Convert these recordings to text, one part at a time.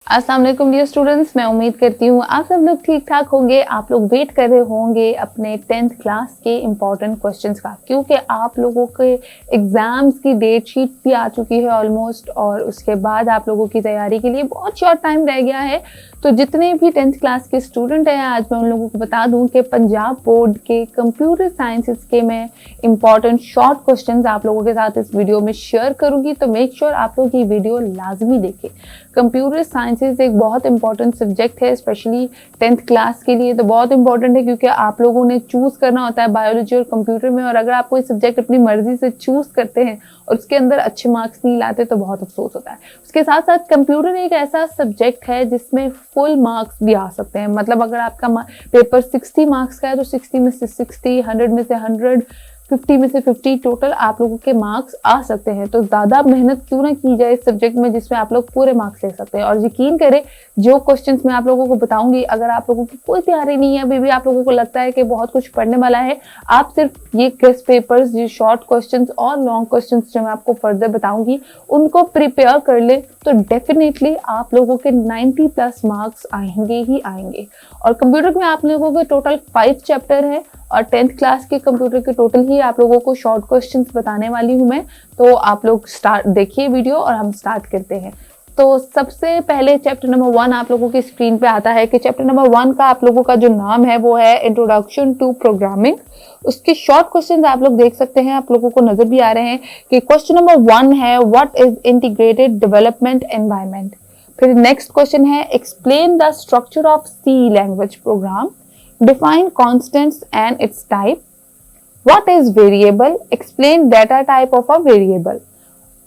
अस्सलाम वालेकुम dear students, मैं उम्मीद करती हूँ आप सब लोग ठीक ठाक होंगे। आप लोग वेट कर रहे होंगे अपने 10th क्लास के इम्पॉर्टेंट क्वेश्चंस का, क्योंकि आप लोगों के एग्जाम्स की डेट शीट भी आ चुकी है ऑलमोस्ट, और उसके बाद आप लोगों की तैयारी के लिए बहुत शॉर्ट टाइम रह गया है। तो जितने भी 10th क्लास के स्टूडेंट हैं, आज मैं उन लोगों को बता दूं कि पंजाब बोर्ड के कंप्यूटर साइंसेस के मैं इम्पॉर्टेंट शॉर्ट क्वेश्चंस आप लोगों के साथ इस वीडियो में शेयर करूंगी। तो मेक श्योर आप लोग ये वीडियो लाजमी देखें। कंप्यूटर साइंसेस एक बहुत इंपॉर्टेंट सब्जेक्ट है, स्पेशली 10th क्लास के लिए तो बहुत इंपॉर्टेंट है, क्योंकि आप लोगों ने चूज करना होता है बायोलॉजी और कंप्यूटर में। और अगर आप कोई सब्जेक्ट अपनी मर्जी से चूज करते हैं और उसके अंदर अच्छे मार्क्स नहीं लाते तो बहुत अफसोस होता है। उसके साथ साथ कंप्यूटर एक ऐसा सब्जेक्ट है जिसमें फुल मार्क्स भी आ सकते हैं। मतलब अगर आपका पेपर 60 मार्क्स का है तो 60 में से 60, 100 में से 100, 50 में से 50 टोटल आप लोगों के मार्क्स आ सकते हैं। तो ज्यादा मेहनत क्यों ना की जाए इस सब्जेक्ट में जिसमें आप लोग पूरे मार्क्स ले सकते हैं। और यकीन करें, जो क्वेश्चंस मैं आप लोगों को बताऊंगी, अगर आप लोगों की कोई तैयारी नहीं है, अभी भी आप लोगों को लगता है कि बहुत कुछ पढ़ने वाला है, आप सिर्फ ये गेस्ट पेपर्स, ये शॉर्ट क्वेश्चंस और लॉन्ग क्वेश्चंस जो मैं आपको फर्दर बताऊंगी उनको प्रिपेयर कर ले तो डेफिनेटली आप लोगों के 90+ मार्क्स आएंगे ही आएंगे। और कंप्यूटर में आप लोगों के टोटल 5 चैप्टर है और 10th क्लास के कंप्यूटर के टोटल ही आप लोगों को शॉर्ट क्वेश्चंस बताने वाली हूं मैं। तो आप लोग स्टार्ट देखिए वीडियो और हम स्टार्ट करते हैं। तो सबसे पहले चैप्टर नंबर 1 आप लोगों की स्क्रीन पे आता है कि चैप्टर नंबर 1 का आप लोगों का जो नाम है वो है इंट्रोडक्शन टू प्रोग्रामिंग। उसके शॉर्ट क्वेश्चंस आप लोग देख सकते हैं, आप लोगों को नजर भी आ रहे हैं कि क्वेश्चन नंबर 1 है what is integrated development environment. फिर नेक्स्ट क्वेश्चन है explain the structure of C language program, define constants and its type. What is variable? Explain data type of a variable.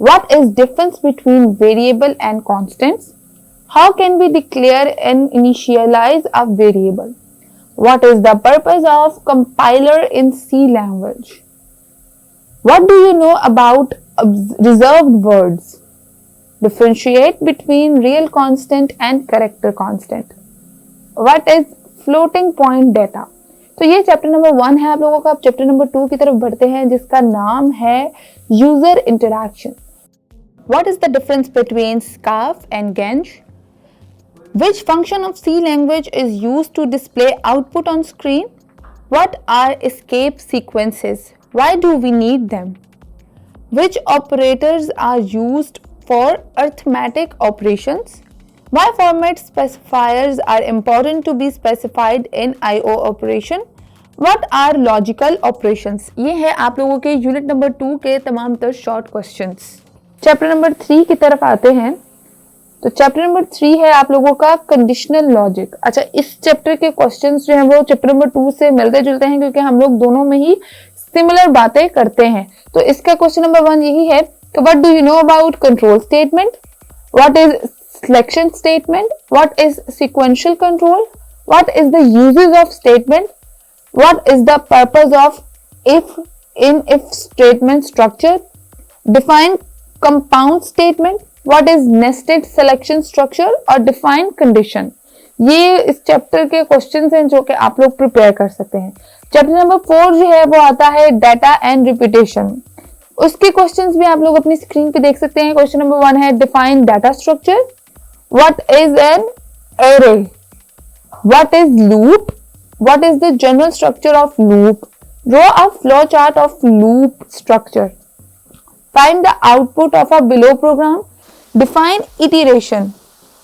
What is difference between variable and constants? How can we declare and initialize a variable? What is the purpose of compiler in C language? What do you know about reserved words? Differentiate between real constant and character constant. What is floating point data. तो ये chapter number 1 है आप लोगों का। अब chapter number 2 की तरफ बढ़ते हैं जिसका नाम है user interaction. What is the difference between scanf and gets? Which function of C language is used to display output on screen? What are escape sequences? Why do we need them? Which operators are used for arithmetic operations? Why format specifiers are important to be specified in I/O operation? What are logical operations? ये है आप लोगों के unit number 2 के तमाम तर short questions. Chapter number 3 की तरफ आते हैं। तो चैप्टर नंबर 3 है आप लोगों का कंडीशनल लॉजिक। अच्छा, इस चैप्टर के क्वेश्चंस जो हैं वो चैप्टर नंबर 2 से मिलते जुलते हैं क्योंकि हम लोग दोनों में ही सिमिलर बातें करते हैं। तो इसका क्वेश्चन नंबर 1 यही है कि what do you know about control statement? What is selection statement? What is sequential control? What is the uses of statement? What is the purpose of if in if statement structure? Define compound statement. What is nested selection structure और define condition? ये इस chapter के questions हैं जो कि आप लोग prepare कर सकते हैं। चैप्टर नंबर 4 जो है वो आता है डाटा एंड रिपीटेशन। उसके क्वेश्चंस भी आप लोग अपनी स्क्रीन पे देख सकते हैं। क्वेश्चन नंबर 1 है define data structure. What is an array? What is loop? What is the general structure of loop? Draw a flowchart of loop structure. Find the output of a below program. Define iteration.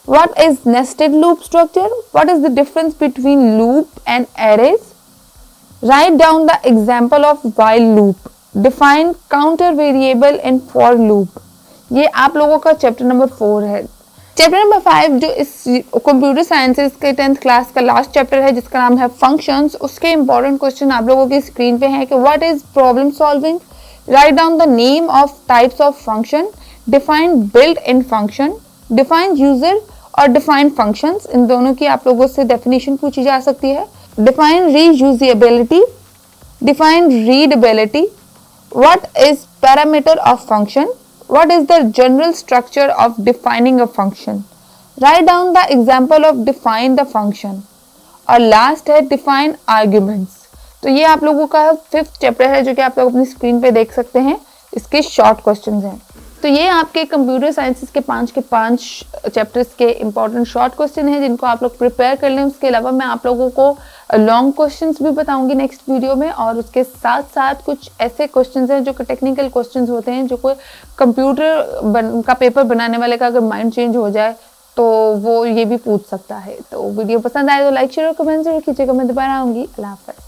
What is nested loop structure? What is the difference between loop and arrays? Write down the example of while loop. Define counter variable in for loop. ये आप लोगों का chapter number 4 है। Chapter number 5 जो इस computer sciences के 10th class का last chapter है जिसका नाम है फंक्शंस, उसके इंपॉर्टेंट क्वेश्चन आप लोगों की स्क्रीन पे है कि what is problem solving, write down the name of types of function, define built in function, define user और डिफाइन फंक्शंस। इन दोनों की आप लोगों से डेफिनेशन पूछी जा सकती है। Define reusability, define readability, what is parameter of function, what is the general structure of defining a function, write down the example of define the function और लास्ट है डिफाइन आर्ग्यूमेंट्स। तो ये आप लोगों का 5th चैप्टर है जो कि आप लोग अपनी स्क्रीन पे देख सकते हैं। इसके शॉर्ट क्वेश्चंस हैं। तो ये आपके कंप्यूटर साइंसेस के 5 चैप्टर्स के इंपॉर्टेंट शॉर्ट क्वेश्चन हैं जिनको आप लोग प्रिपेयर कर लें। उसके अलावा मैं आप लोगों को लॉन्ग क्वेश्चंस भी बताऊंगी नेक्स्ट वीडियो में, और उसके साथ साथ कुछ ऐसे क्वेश्चंस हैं जो कि टेक्निकल क्वेश्चंस होते हैं, जो कोई कंप्यूटर का पेपर बनाने वाले का अगर माइंड चेंज हो जाए तो वो ये भी पूछ सकता है। तो वीडियो पसंद आए तो लाइक शेयर और कमेंट जरूर कीजिएगा। मैं दोबारा आऊंगी। अल्लाह हाफ़िज़।